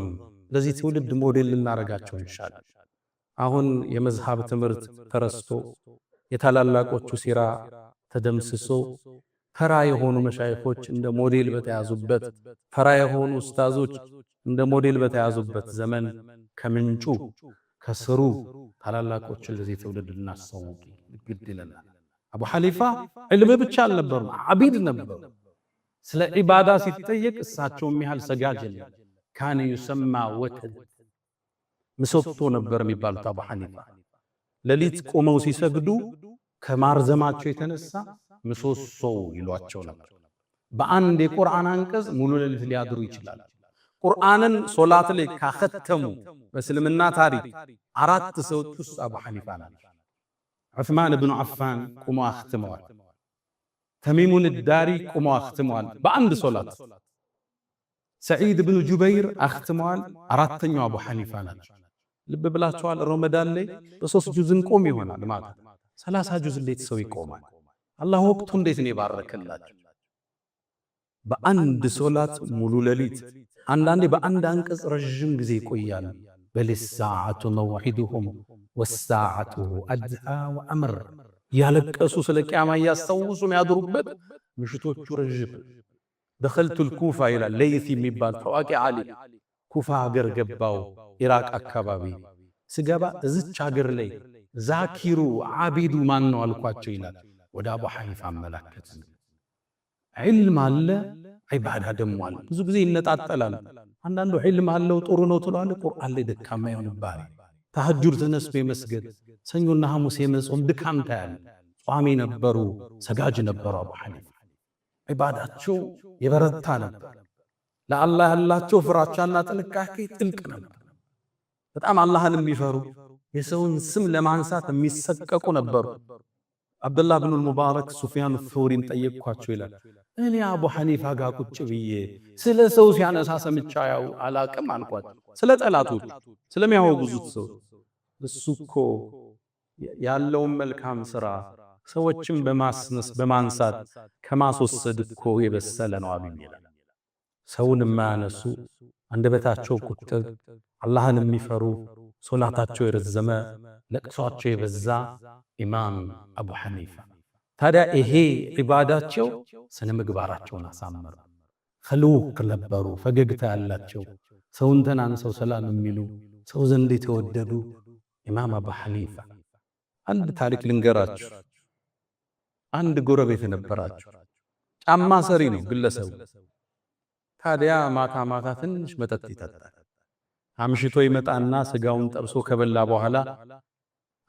ለዚህ ትውልድ ሞዴል ልናረጋቸው እንሻለን። አሁን የመዝሃብ ትምህርት ተረስቶ የታላላቆቹ ሲራ ተደምስሶ ተራ የሆኑ መሻይኾች እንደ ሞዴል በተያዙበት፣ ተራ የሆኑ ኡስታዞች እንደ ሞዴል በተያዙበት ዘመን ከምንጩ ከስሩ ታላላቆችን ለዚህ ትውልድ ልናስተዋውቅ ግድ ይለናል። አቡ ሐኒፋ ዕልም ብቻ አልነበሩም፣ ዓቢድ ነበሩ። ስለ ዒባዳ ሲጠየቅ እሳቸውም ያህል ሰጋጅ የለም። ካነ ዩሰማ ወተድ፣ ምሰሶ ነበር የሚባሉት አቡ ሐኒፋ። ሌሊት ቆመው ሲሰግዱ ከማርዘማቸው የተነሳ ምሰሶው ይሏቸው ነበር። በአንድ የቁርአን አንቀጽ ሙሉ ሌሊት ሊያድሩ ይችላል። ቁርአንን ሶላት ላይ ካኸተሙ በእስልምና ታሪክ 4 ሰዎች ውስጥ አቡ ሐኒፋ ናቸው። ዑስማን ብኑ ዓፋን ቁመው አኽትመዋል። ተሚሙን ዳሪ ቁመው አኽትመዋል በአንድ ሶላት። ሰዒድ ብኑ ጁበይር አኽትመዋል። 4ኛው አቡ ሐኒፋ ናቸው። ልብ ብላችኋል። ረመዳን ላይ በ3 ጁዝ እንቆም ይሆናል ማለት 30 ጁዝ እንዴት ሰው ይቆማል? አላህ ወቅቱ እንዴት ነው የባረከላቸው? በአንድ ሶላት ሙሉ ሌሊት፣ አንዳንዴ በአንድ አንቀጽ ረጅም ጊዜ ይቆያል። በልሳዓቱ መውዒዱሁም ወሳዓቱ አድሃ ወአምር፣ ያለቀሱ ስለ ቂያማ እያስታውሱ የሚያድሩበት ምሽቶቹ ረጅም። ደኸልቱል ኩፋ ይላል ለይሲ የሚባል ታዋቂ ዓሊም፣ ኩፋ ሀገር ገባው ኢራቅ አካባቢ ስገባ እዝች ሀገር ላይ ዛኪሩ ዓቢዱ ማን ነው አልኳቸው ይላል። ወደ አቡ ሐኒፋ አመላከት። ዒልም አለ፣ ዒባዳ ደሞ አለ። ብዙ ጊዜ ይነጣጠላል። አንዳንዱ ዒልም አለው ጥሩ ነው ትለዋለህ፣ ቁርአን ላይ ደካማ ይሆንብሃል። ተሐጁድ ተነስቶ የመስገድ ሰኞና ሐሙስ የመጾም ድካም ታያለህ። ጿሚ ነበሩ፣ ሰጋጅ ነበሩ። አቡ ሐኒፋ ዒባዳቸው የበረታ ነበር። ለአላህ ያላቸው ፍራቻና ጥንቃቄ ጥልቅ ነበር። በጣም አላህን የሚፈሩ የሰውን ስም ለማንሳት የሚሰቀቁ ነበሩ። አብዱላህ ብኑ ሙባረክ ሱፊያን ሶሪን ጠየቅኳቸው ይላል። እኔ አቡ ሐኒፋ ጋር ቁጭ ብዬ ስለ ሰው ሲያነሳ ሰምቻ ያው አላቅም አልኳቸው። ስለ ጠላቶች ስለሚያወግዙት ሰው እሱ እኮ ያለውን መልካም ስራ ሰዎችን በማንሳት ከማስወሰድ እኮ የበሰለ ነው አሉኝ ይላል። ሰውን የማያነሱ አንደበታቸው ቁጥብ፣ አላህን የሚፈሩ ሶላታቸው የረዘመ ለቅሷቸው የበዛ ኢማም አቡ ሐኒፋ። ታዲያ ይሄ ዒባዳቸው ስነ ምግባራቸውን አሳመሩ። ኸሉቅ ነበሩ፣ ፈገግታ ያላቸው፣ ሰውን ተናንሰው ሰላም የሚሉ ሰው ዘንድ የተወደዱ ኢማም አቡ ሐኒፋ። አንድ ታሪክ ልንገራችሁ። አንድ ጎረቤት ነበራቸው። ጫማ ሰሪ ነው ግለሰቡ። ታዲያ ማታ ማታ ትንሽ መጠጥ ይጠጣል። አምሽቶ ይመጣና ስጋውን ጠብሶ ከበላ በኋላ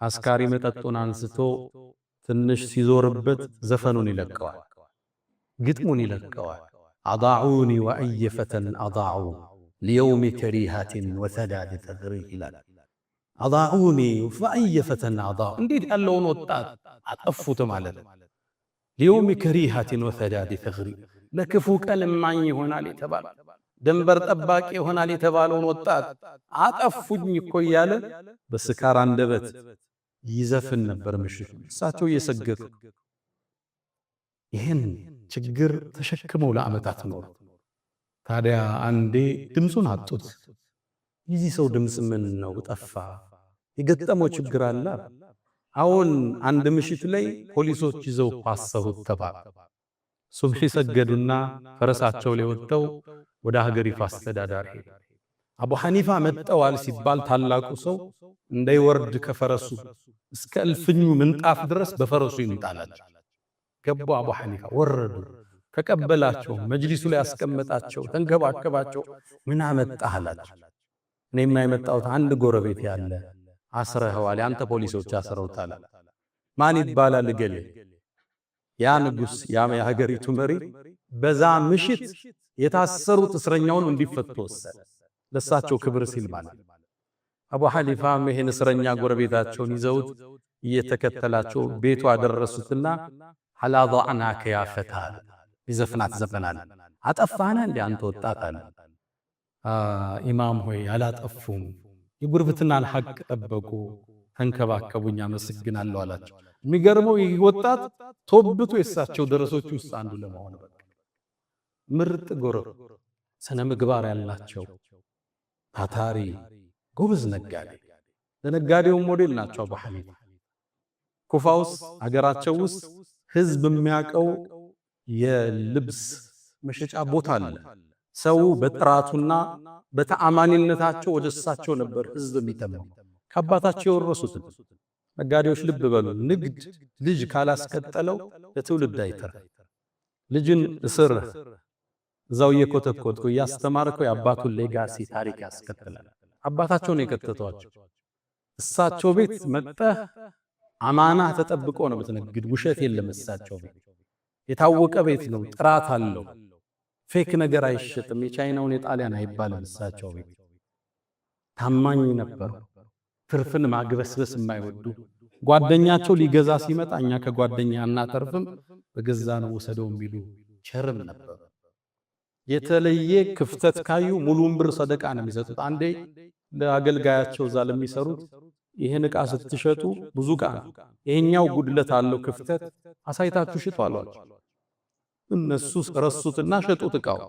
አስካሪ መጠጡን አንስቶ ትንሽ ሲዞርበት ዘፈኑን ይለቀዋል፣ ግጥሙን ይለቀዋል። አضعوني وأي فتى أضاعوا ليوم كريهة وثداد تغريه ይላል። أضاعوني وأي فتى أضاعوا እንዴት ያለውን ወጣት አጠፉት ማለት ነው። ليوم كريهة وثداد تغريه ለክፉ ቀን ማኝ ይሆናል የተባለ ደንበር ጠባቂ ይሆናል የተባለውን ወጣት አጠፉኝ እኮ እያለ በስካር አንደበት ይዘፍን ነበር ምሽት። እሳቸው እየሰገዱ ይህን ችግር ተሸክመው ለዓመታት ኖሩ። ታዲያ አንዴ ድምፁን አጡት። የዚህ ሰው ድምፅ ምን ነው ጠፋ? የገጠመው ችግር አለ። አሁን አንድ ምሽት ላይ ፖሊሶች ይዘው አሰሩት ተባለ። ሱብሒ ሰገዱና ፈረሳቸው ላይ ወጥተው ወደ ሀገሪቱ አስተዳዳሪ ሄዱ። አቡ ሐኒፋ መጠዋል ሲባል ታላቁ ሰው እንዳይወርድ ከፈረሱ እስከ እልፍኙ ምንጣፍ ድረስ በፈረሱ ይምጣላቸው። ገቡ። አቡ ሐኒፋ ወረዱ፣ ተቀበላቸው፣ መጅሊሱ ላይ ያስቀመጣቸው፣ ተንከባከባቸው። ምን አመጣህ አላቸው። እኔማ የመጣሁት አንድ ጎረቤት ያለ አስረኸዋል፣ ያንተ ፖሊሶች አስረውታል። ማን ይባላል ገሌ ያ ንጉስ ያ የሀገሪቱ መሪ በዛ ምሽት የታሰሩት እስረኛውን እንዲፈቱ ወሰነ። ለሳቸው ክብር ሲል ማለት አቡ ሐኒፋም ይሄን እስረኛ ጎረቤታቸውን ይዘውት እየተከተላቸው ቤቱ አደረሱትና ሐላ ضعناك يا فتى ይዘፍናት ዘፈናል አጠፋና እንደ አንተ ወጣት አለ። ኢማም ሆይ አላጠፉም፣ የጉርብትናን ሐቅ ጠበቁ፣ ተንከባከቡኝ፣ አመሰግናለሁ አላቸው። የሚገርመው ይህ ወጣት ቶብቶ የሳቸው ደረሶች ውስጥ አንዱ ለመሆን በቃ ምርጥ ጎረብ ስነ ምግባር ያላቸው ታታሪ ጎበዝ ነጋዴ፣ ለነጋዴው ሞዴል ናቸው አቡ ሐኒፋ። ኩፋ ውስጥ አገራቸው ውስጥ ህዝብ የሚያቀው የልብስ መሸጫ ቦታ አለ። ሰው በጥራቱና በተአማኒነታቸው ወደ እሳቸው ነበር ህዝብ የሚተመው። ከአባታቸው የወረሱት ነጋዴዎች ልብ በሉ፣ ንግድ ልጅ ካላስቀጠለው ለትውልድ አይተርፍ። ልጅን እስር እዛው እየኮተኮትኩ እያስተማርከው የአባቱን ሌጋሲ ታሪክ ያስቀጥላል። አባታቸውን የከተቷቸው እሳቸው ቤት መጠህ አማና ተጠብቆ ነው የምትነግድ። ውሸት የለም። እሳቸው ቤት የታወቀ ቤት ነው፣ ጥራት አለው። ፌክ ነገር አይሸጥም። የቻይናውን የጣሊያን አይባልም። እሳቸው ቤት ታማኝ ነበሩ። ትርፍን ማግበስበስ የማይወዱ ጓደኛቸው ሊገዛ ሲመጣ እኛ ከጓደኛ እናተርፍም በገዛ ነው ወሰደው የሚሉ ቸርም ነበሩ። የተለየ ክፍተት ካዩ ሙሉን ብር ሰደቃ ነው የሚሰጡት። አንዴ ለአገልጋያቸው እዛ ለሚሰሩት ይሄን ዕቃ ስትሸጡ ብዙ ዕቃ ነው፣ ይሄኛው ጉድለት አለው ክፍተት አሳይታችሁ ሽጡ አሏቸው። እነሱ ረሱትና ሸጡት። ዕቃው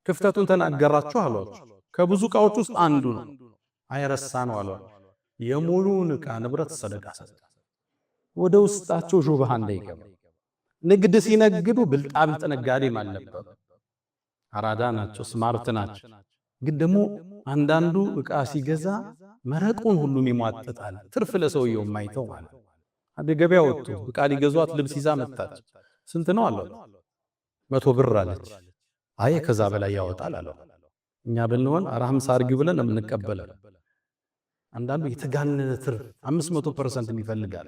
ክፍተቱን ተናገራችሁ አሏቸው። ከብዙ ዕቃዎች ውስጥ አንዱ ነው፣ አይረሳ ነው አሏቸው። የሙሉን ዕቃ ንብረት ሰደቃ ሰጡ። ወደ ውስጣቸው ሹብሃ እንዳይገባ ንግድ ሲነግዱ ብልጣብልጥ ነጋዴም አልነበሩ። አራዳ ናቸው፣ ስማርት ናቸው። ግን ደግሞ አንዳንዱ ዕቃ ሲገዛ መረቁን ሁሉም ይሟጥጣል። ትርፍ ለሰውየው የማይተው ማለት አንድ ገበያ ወጡ ዕቃ ሊገዟት ልብስ ይዛ መጣች። ስንት ነው አሏት። 100 ብር አለች። አይ ከዛ በላይ ያወጣል አለው። እኛ ብንሆን 50 አርጊው ብለን የምንቀበለው። አንዳንዱ የተጋነነ ትርፍ 500% ይፈልጋል።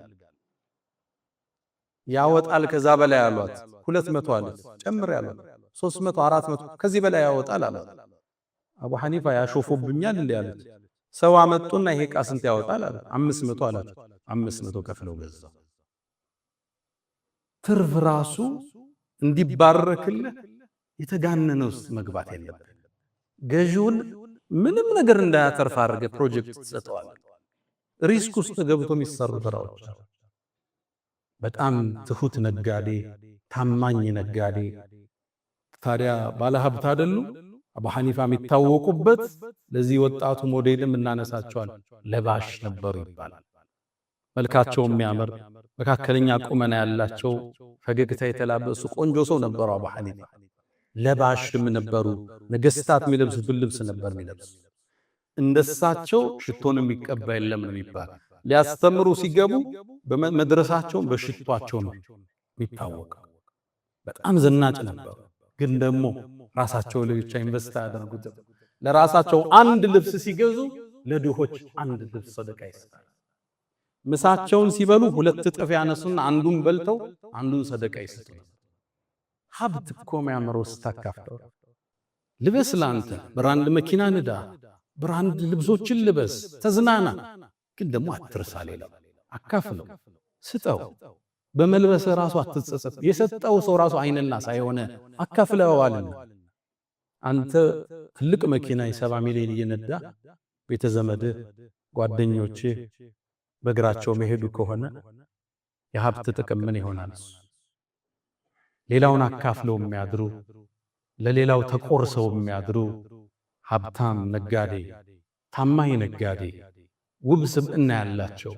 ያወጣል ከዛ በላይ አሏት። 200 አለች። ጨምር ያሏት 300 400 ከዚህ በላይ ያወጣል አሏት። አቡ ሐኒፋ ያሾፉብኛል እንዴ አለች። ሰው አመጡና ይሄ ዕቃ ስንት ያወጣል አለ። 500 አላቸው። 500 ከፍለው ገዛው። ትርፍ ራሱ እንዲባረክልህ የተጋነነ ውስጥ መግባት የለበት። ገዢውን ምንም ነገር እንዳያተርፍ አድርገህ ፕሮጀክት ትሰጠዋል። ሪስክ ውስጥ ገብቶ የሚሰሩ ስራዎች። በጣም ትሁት ነጋዴ፣ ታማኝ ነጋዴ። ታዲያ ባለሀብት አይደሉ? አቡ ሐኒፋ የሚታወቁበት ለዚህ ወጣቱ ሞዴልም እናነሳቸዋል። ለባሽ ነበሩ ይባላል። መልካቸው የሚያምር መካከለኛ ቁመና ያላቸው ፈገግታ የተላበሱ ቆንጆ ሰው ነበሩ አቡ ሐኒፋ። ለባሽም ነበሩ። ነገስታት የሚለብሱትን ልብስ ነበር የሚለብሱ። እንደሳቸው ሽቶን የሚቀባ የለም ነው የሚባል። ሊያስተምሩ ሲገቡ በመድረሳቸው በሽቷቸው ነው የሚታወቀው። በጣም ዘናጭ ነበሩ። ግን ደግሞ ራሳቸው ለብቻ ኢንቨስት ያደርጉት። ለራሳቸው አንድ ልብስ ሲገዙ ለድሆች አንድ ልብስ ሰደቃ ይሰጣል። ምሳቸውን ሲበሉ 2 እጥፍ ያነሱና አንዱን በልተው አንዱን ሰደቃ ይሰጡ። ሀብት እኮ የሚያምረው ስታካፍለው። ልበስ፣ ላንተ ብራንድ መኪና ንዳ፣ ብራንድ ልብሶችን ልበስ፣ ተዝናና። ግን ደግሞ አትርሳ፣ ሌላው አካፍለው፣ ስጠው። በመልበስ ራሱ አትጸጸት። የሰጠው ሰው ራሱ አይንና ሳይሆነ አካፍለዋል። አንተ ትልቅ መኪና የ70 ሚሊዮን እየነዳ ቤተዘመድ ጓደኞች በእግራቸው መሄዱ ከሆነ የሀብት ጥቅም ምን ይሆናል? ሌላውን አካፍለው የሚያድሩ ለሌላው ተቆርሰው የሚያድሩ ሀብታም ነጋዴ፣ ታማኝ ነጋዴ፣ ውብ ስብዕና ያላቸው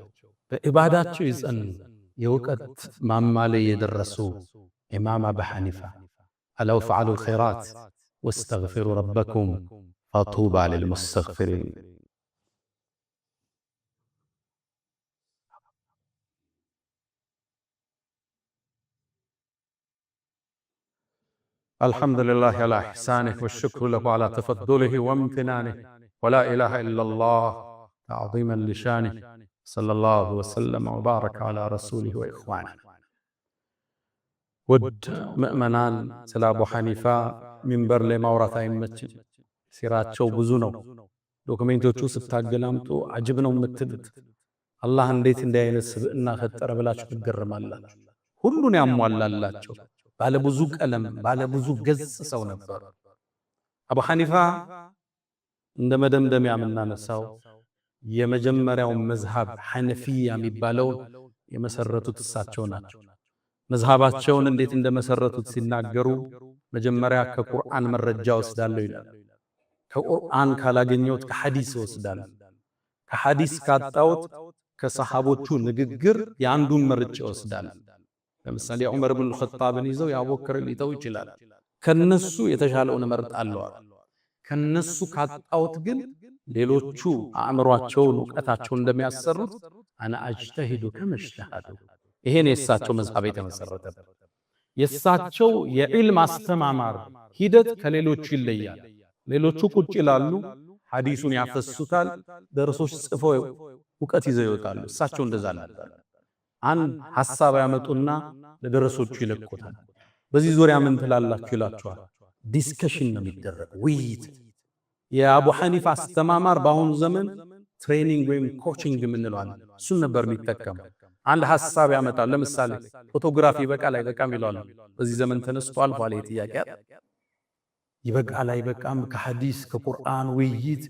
በኢባዳቸው ይጸኑ የእውቀት ማማ ላይ የደረሱ ኢማም አቡ ሐኒፋ አለው ፈዓሉ الخيرات واستغفروا ربكم فطوبى للمستغفرين። الحمد لله على إحسانه والشكر له على تفضله وامتنانه ولا إله إلا الله تعظيما لشانه ሰለላሁ ወሰለም ወባረከ ዐላ ረሱሊሂ ወኢኽዋኒሂ። ውድ ምእመናን፣ ስለ አቡ ሐኒፋ ሚንበር ላይ ማውራት አይመችም። ሲራቸው ብዙ ነው። ዶክሜንቶቹ ስታገላምጡ አጅብ ነው የምትሉት። አላህ እንዴት እንዲህ አይነት ስብዕና ፈጠረ ብላችሁ ትገረማላችሁ። ሁሉን ያሟላላቸው ባለብዙ ቀለም ባለብዙ ገጽ ሰው ነበሩ። አቡ ሐኒፋ እንደ መደምደሚያ የምናነሳው የመጀመሪያው መዝሃብ ሐነፊያ የሚባለው የመሰረቱት እሳቸው ናቸው። መዝሃባቸውን እንዴት እንደመሰረቱት ሲናገሩ መጀመሪያ ከቁርአን መረጃ ወስዳለሁ ይላል። ከቁርአን ካላገኘሁት ከሐዲስ ወስዳለሁ፣ ከሐዲስ ካጣሁት ከሰሃቦቹ ንግግር የአንዱን መርጬ ወስዳለሁ። ለምሳሌ ዑመር ብን ኸጣብን ይዘው የአቡበክርን ሊተው ይችላል። ከነሱ የተሻለውን እመርጣለሁ። ከነሱ ካጣሁት ግን ሌሎቹ አእምሯቸውን ዕውቀታቸውን እንደሚያሰሩት አና አጅተሂዱ ከመጅተሃዱ። ይሄን የእሳቸው መዝሃብ የተመሰረተበት የእሳቸው የዕልም አስተማማር ሂደት ከሌሎቹ ይለያል። ሌሎቹ ቁጭ ይላሉ፣ ሐዲሱን ያፈሱታል፣ ደርሶች ጽፈው ዕውቀት ይዘው ይወጣሉ። እሳቸው እንደዛ ነበር። አንድ ሐሳብ ያመጡና ለደረሶቹ ይለቁታል። በዚህ ዙሪያ ምን ትላላችሁ ይላችኋል። ዲስከሽን ነው የሚደረገው፣ ውይይት። የአቡ ሐኒፋ አስተማማር በአሁኑ ዘመን ትሬኒንግ ወይም ኮቺንግ የምንለዋለን፣ እሱን ነበር የሚጠቀመው። አንድ ሐሳብ ያመጣል። ለምሳሌ ፎቶግራፊ ይበቃል አይበቃም ይለዋል። በዚህ ዘመን ተነስቶ አልፏል ጥያቄ። ይበቃል አይበቃም፣ ከሐዲስ ከቁርአን ውይይት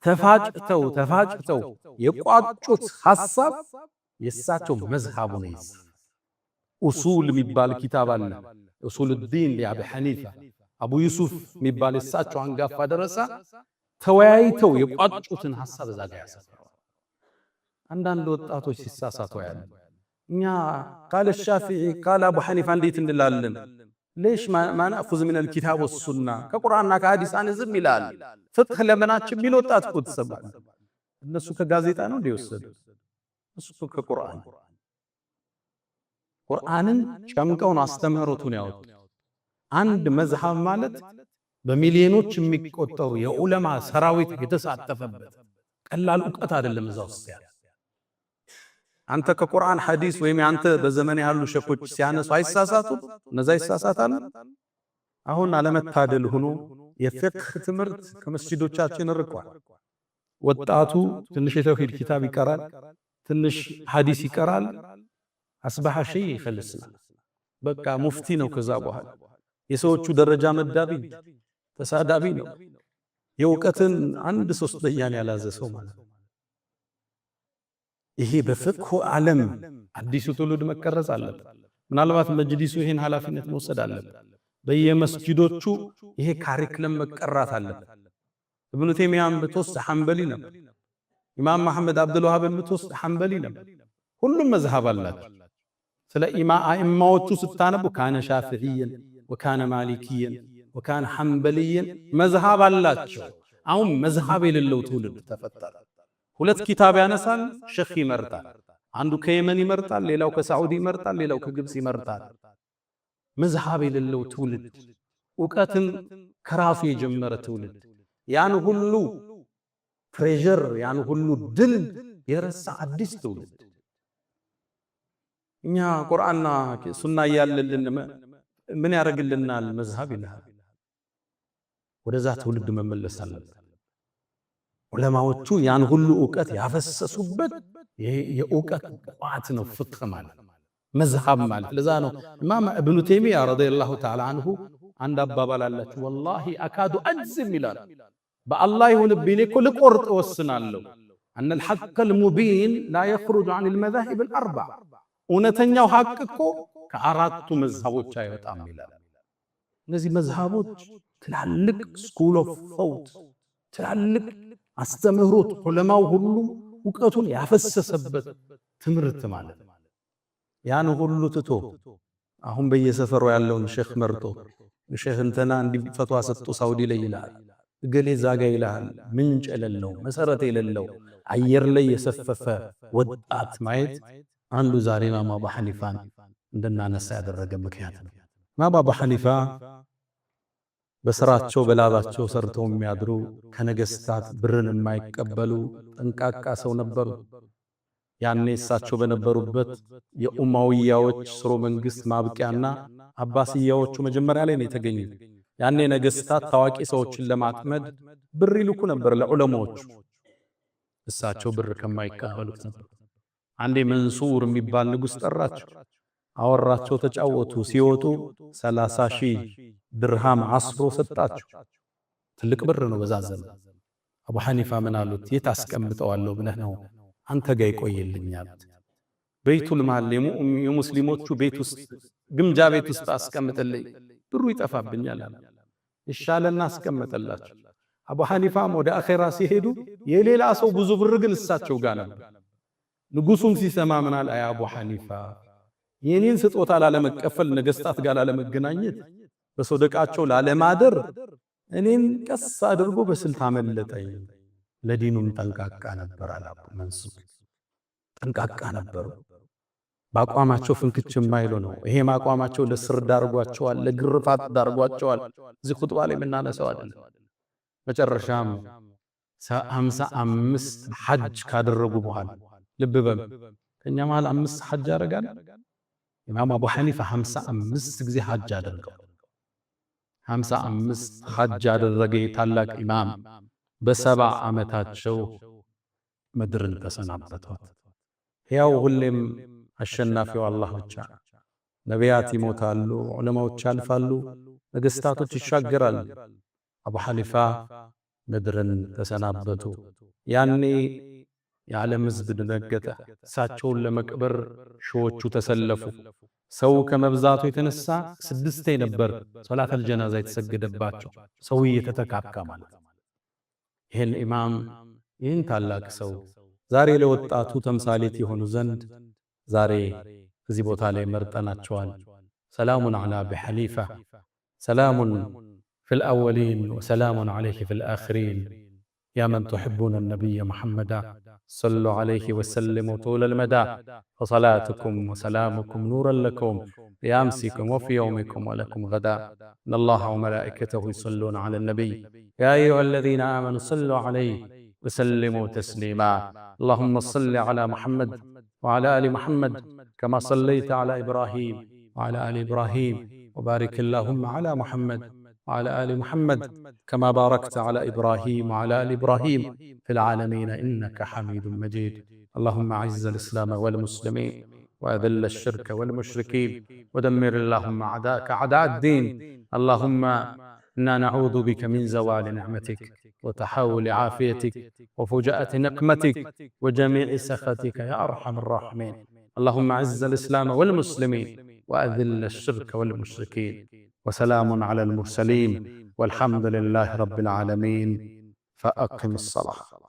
ተፋጭተው የቋጩት ሐሳብ የእሳቸው መዝሃቡ ነው። ኡሱል የሚባል ኪታብ አለ፣ ኡሱል ዲን ለአቡ ሐኒፋ። አቡ ዩሱፍ የሚባል የእሳቸው አንጋፋ ደረሳ ተወያይተው የቋጩትን ሐሳብ እዛ ጋር ያሰፈረዋል። አንዳንድ ወጣቶች ሲሳሳቱ ያለ እኛ ቃለ ሻፊዒ ቃለ አቡ ሐኒፋ እንዴት እንላለን? ليش ما نأخذ من الكتاب والسنة كقرآننا كحديث عن زم ይላል። ፍቅህ ለምናችን ቢል ወጣት እኮ ተሰማል። እነሱ ከጋዜጣ ነው እንዲወሰዱ፣ እሱ ከቁርአን ቁርአንን ጨምቀውን አስተምህሮቱን ያወጡ። አንድ መዝሃብ ማለት በሚሊዮኖች የሚቆጠሩ የዑለማ ሰራዊት የተሳተፈበት ቀላል ዕውቀት አይደለም። እዛው ሲያል አንተ ከቁርአን ሐዲስ ወይም አንተ በዘመን ያሉ ሸኾች ሲያነሱ አይሳሳቱ፣ እነዛ ይሳሳታሉ። አሁን አለመታደል ሆኖ የፍቅህ ትምህርት ከመስጂዶቻችን ርቋል። ወጣቱ ትንሽ የተውሂድ ኪታብ ይቀራል፣ ትንሽ ሐዲስ ይቀራል። አስባሐ ሸይ ይፈልስና በቃ ሙፍቲ ነው። ከዛ በኋላ የሰዎቹ ደረጃ መዳቢ ተሳዳቢ ነው። የእውቀትን አንድ ሶስተኛን ያላዘ ሰው ማለት ነው። ይሄ በፍቅሁ ዓለም አዲሱ ትውልድ መቀረጽ አለበት። ምናልባት መጅሊሱ ይሄን ኃላፊነት መውሰድ አለበት። በየመስጂዶቹ ይሄ ካሪክለም መቀራት አለበት። ኢብኑ ተይሚያን ብትወስድ ሐንበሊ ነበር። ኢማም መሐመድ አብዱል ወሃብን ብትወስድ ሐንበሊ ነበር። ሁሉም መዝሃብ አላቸው። ስለ አኢማዎቹ ስታነቡ ካነ ሻፊዒየን ወካነ ማሊኪየን ወካነ ሐንበሊየን መዝሃብ አላቸው። አሁን መዝሃብ የሌለው ትውልድ ተፈጠረ። ሁለት ኪታብ ያነሳል፣ ሸኽ ይመርጣል። አንዱ ከየመን ይመርጣል፣ ሌላው ከሳዑዲ ይመርጣል፣ ሌላው ከግብፅ ይመርጣል። መዝሃብ የሌለው ትውልድ፣ ዕውቀትን ከራሱ የጀመረ ትውልድ፣ ያን ሁሉ ፕሬዠር ያን ሁሉ ድል የረሳ አዲስ ትውልድ። እኛ ቁርአንና ሱና እያለልን ምን ያደርግልናል? መዝሃብ ይልሃል። ወደዛ ትውልድ መመለስ አለበት። ዑለማዎቹ ያን ሁሉ ዕውቀት ያፈሰሱበት የዕውቀት ቋት ነው ፍቅህ ማለት መዝሃብ ማለት። ለዛ ነው ኢማም ኢብኑ ተይሚያ ረዲየላሁ ተዓላ አንሁ አንድ አባባል አላቸው። ወላሂ አካዱ አጅዝም ይላል፣ በአላህ ይሁንብኝ እኮ ልቆርጥ ወስናለሁ። አነል ሐቀል ሙቢን ላ የኽሩጁ ዐኒል መዛሂብ አልአርበዕ፣ እውነተኛው ሐቅ እኮ ከአራቱ መዝሃቦች አይወጣም ይላል። እነዚህ መዝሃቦች ትላልቅ ስኩል ኦፍ ቶት ትላልቅ አስተምህሮት ዑለማው ሁሉ ዕውቀቱን ያፈሰሰበት ትምህርት ማለት ነው። ያን ሁሉ ትቶ አሁን በየሰፈሩ ያለውን ሼኽ መርጦ ሼኽ እንትና እንዲፈቷ ሰጡ ሳውዲ ላይ ይላል፣ እገሌ ዛጋ ይላል። ምንጭ የሌለው መሰረት የሌለው አየር ላይ የሰፈፈ ወጣት ማየት አንዱ ዛሬ ኢማም አቡ ሐኒፋን እንድናነሳ ያደረገ ምክንያት ነው። ኢማም አቡ ሐኒፋ በስራቸው በላባቸው ሰርተው የሚያድሩ ከነገስታት ብርን የማይቀበሉ ጠንቃቃ ሰው ነበሩ። ያኔ እሳቸው በነበሩበት የኡማውያዎች ስርወ መንግስት ማብቂያና አባስያዎቹ መጀመሪያ ላይ ነው የተገኙት። ያኔ ነገስታት ታዋቂ ሰዎችን ለማጥመድ ብር ይልኩ ነበር ለዑለማዎቹ። እሳቸው ብር ከማይቀበሉት ነበር። አንዴ መንሱር የሚባል ንጉስ ጠራቸው፣ አወራቸው፣ ተጫወቱ። ሲወጡ 30,000 ድርሃም አስሮ ሰጣቸው። ትልቅ ብር ነው በዛ ዘመን። አቡ ሐኒፋ ምን አሉት? የት አስቀምጠዋለሁ ብለህ ነው? አንተ ጋር ይቆይልኛል። በይቱል ማል የሙስሊሞቹ ቤት ውስጥ ግምጃ ቤት ውስጥ አስቀምጥልኝ፣ ብሩ ይጠፋብኛል አለ። ይሻለና አስቀመጠላቸው። አቡ ሐኒፋም ወደ አኼራ ሲሄዱ የሌላ ሰው ብዙ ብር ግን እሳቸው ጋር ነበር። ንጉሱም ሲሰማ ምን አለ? አይ አቡ ሐኒፋ የኔን ስጦታ ላለመቀፈል፣ ነገስታት ጋር ላለመገናኘት፣ በሶደቃቸው ላለማደር እኔን ቀስ አድርጎ በስልት አመለጠኝ። ለዲኑም ጠንቃቃ ነበር አለ አቡ መንሱር። ጠንቃቃ ነበሩ። በአቋማቸው ፍንክች የማይሉ ነው። ይሄም አቋማቸው ለስር ዳርጓቸዋል፣ ለግርፋት ዳርጓቸዋል። እዚህ ኹጥባ ላይ የምናነሳው አይደለም። መጨረሻም 55 ሐጅ ካደረጉ በኋላ ልብ በል ከኛ መሃል 5 ሐጅ ያደርጋል። ኢማም አቡ ሐኒፋ 55 ጊዜ ሐጅ አደረገው። 55 ሐጅ ያደረገ ታላቅ ኢማም በ70 ዓመታቸው ምድርን ተሰናበቷት። ያው ሁሌም አሸናፊው አላህ ብቻ። ነቢያት ይሞታሉ፣ ዑለማዎች ያልፋሉ፣ ነገስታቶች ይሻገራሉ። አቡ ሐኒፋ ምድርን ተሰናበቱ። ያኔ የዓለም ሕዝብ ደነገጠ። እሳቸውን ለመቅበር ሺዎቹ ተሰለፉ። ሰው ከመብዛቱ የተነሳ 6 ነበር ሶላተል ጀናዛ የተሰገደባቸው። ሰው እየተተካካ ማለት ይህን ኢማም ይህን ታላቅ ሰው ዛሬ ለወጣቱ ተምሳሌት የሆኑ ዘንድ ዛሬ እዚህ ቦታ ላይ መርጠናቸዋል። ሰላሙን ዐላ አቢ ሐኒፋ፣ ሰላሙን ፊል አወሊን ወሰላሙን ዐለይሂ ፊል አኺሪን። ያ መን ቱሒቡነ ነቢየ ሙሐመዳ ሰሉ ዐለይሂ ወሰሊሙ ጡለል መዳ ወሰላቱኩም ወሰላሙኩም ኑረን ለኩም ቢአምሲኩም ወፊ የውሚኩም ወለኩም ገዳ። ኢነላሀ ወመላኢከተሁ ዩሰሉነ ዐለ ነቢይ ያ አዩሃ አለዚነ አመኑ ሰሉ ዐለይሂ ወሰሊሙ ተስሊማ። አላሁመ ሰሊ ዐላ ሙሐመድ وعلى آل محمد كما صليت على إبراهيم وعلى آل إبراهيم وبارك اللهم على محمد وعلى آل محمد كما باركت على إبراهيم وعلى آل إبراهيم في العالمين إنك حميد مجيد. اللهم أعز الإسلام والمسلمين وأذل الشرك والمشركين ودمر اللهم أعداءك أعداء الدين. اللهم إنا نعوذ بك من زوال نعمتك وتحول عافيتك وفجاءة نقمتك وجميع سخطك يا أرحم الراحمين. اللهم أعز الإسلام والمسلمين وأذل الشرك والمشركين. وسلام على المرسلين والحمد لله رب العالمين. فأقم الصلاة.